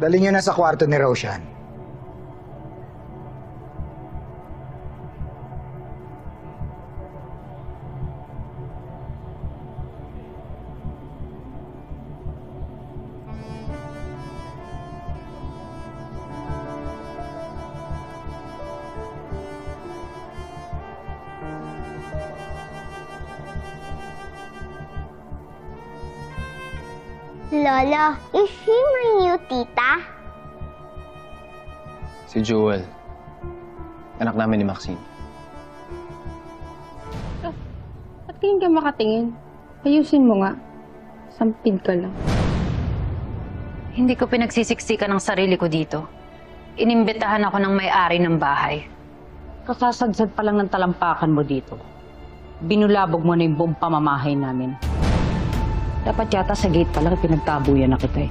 Dali niyo na sa kwarto ni Roshan. Lola, is she my new tita? Si Joel. Anak namin ni Maxine. Ba't ganyan ka makatingin? Ayusin mo nga. Sampid ka lang. Hindi ko pinagsisiksikan ang sarili ko dito. Inimbitahan ako ng may-ari ng bahay. Kasasadsad pa lang ng talampakan mo dito. Binulabog mo na yung buong pamamahay namin. Dapat yata sa gate pa lang pinagtabuyan na kita eh.